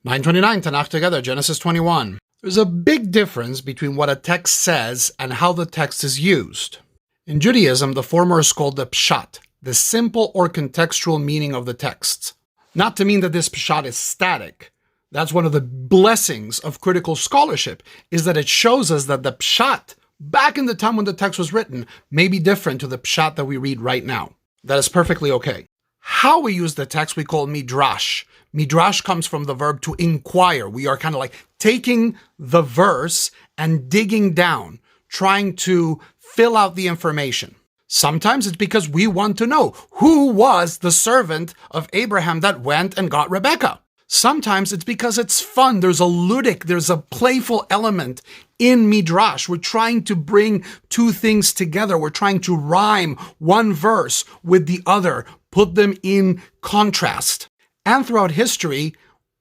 929, Tanakh together, Genesis 21. There's a big difference between what a text says and how the text is used. In Judaism, the former is called the pshat, the simple or contextual meaning of the text. Not to mean that this pshat is static. That's one of the blessings of critical scholarship, is that it shows us that the pshat, back in the time when the text was written, may be different to the pshat that we read right now. That is perfectly okay. How we use the text we call midrash. Midrash comes from the verb to inquire. We are kind of like taking the verse and digging down, trying to fill out the information. Sometimes it's because we want to know who was the servant of Abraham that went and got Rebekah. Sometimes it's because it's fun. There's a playful element in midrash. We're trying to bring two things together. We're trying to rhyme one verse with the other, put them in contrast. And throughout history,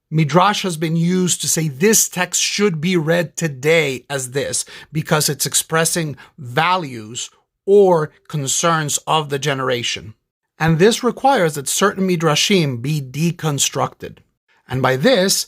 midrash has been used to say this text should be read today as this because it's expressing values or concerns of the generation. And this requires that certain midrashim be deconstructed. And by this,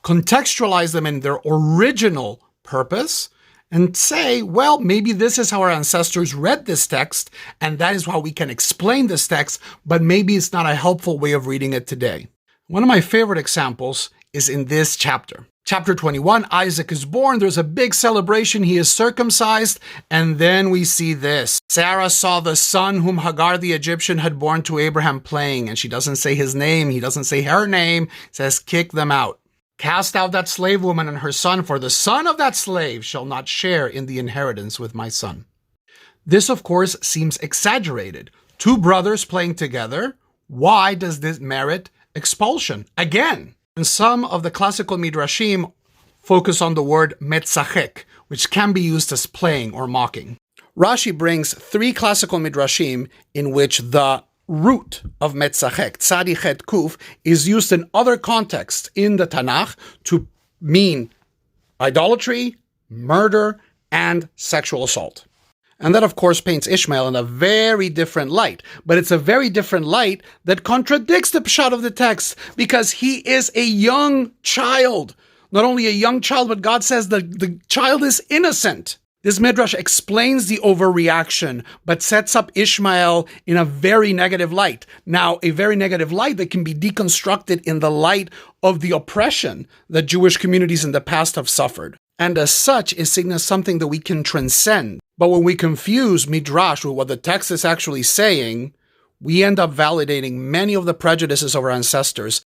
contextualize them in their original purpose and say, well, maybe this is how our ancestors read this text, and that is how we can explain this text, but maybe it's not a helpful way of reading it today. One of my favorite examples is in this chapter. Chapter 21, Isaac is born. There's a big celebration. He is circumcised. And then we see this. Sarah saw the son whom Hagar the Egyptian had born to Abraham playing. And she doesn't say his name. He doesn't say her name. Says, kick them out. Cast out that slave woman and her son, for the son of that slave shall not share in the inheritance with my son. This, of course, seems exaggerated. Two brothers playing together. Why does this merit expulsion? Again. And some of the classical midrashim focus on the word metzachek, which can be used as playing or mocking. Rashi brings three classical midrashim in which the root of metzachek, tzadi chet kuf, is used in other contexts in the Tanakh to mean idolatry, murder, and sexual assault. And that, of course, paints Ishmael in a very different light. But it's a very different light that contradicts the pshat of the text, because he is a young child. Not only a young child, but God says that the child is innocent. This midrash explains the overreaction, but sets up Ishmael in a very negative light. Now, a very negative light that can be deconstructed in the light of the oppression that Jewish communities in the past have suffered. And as such, is seen as something that we can transcend. But when we confuse midrash with what the text is actually saying, we end up validating many of the prejudices of our ancestors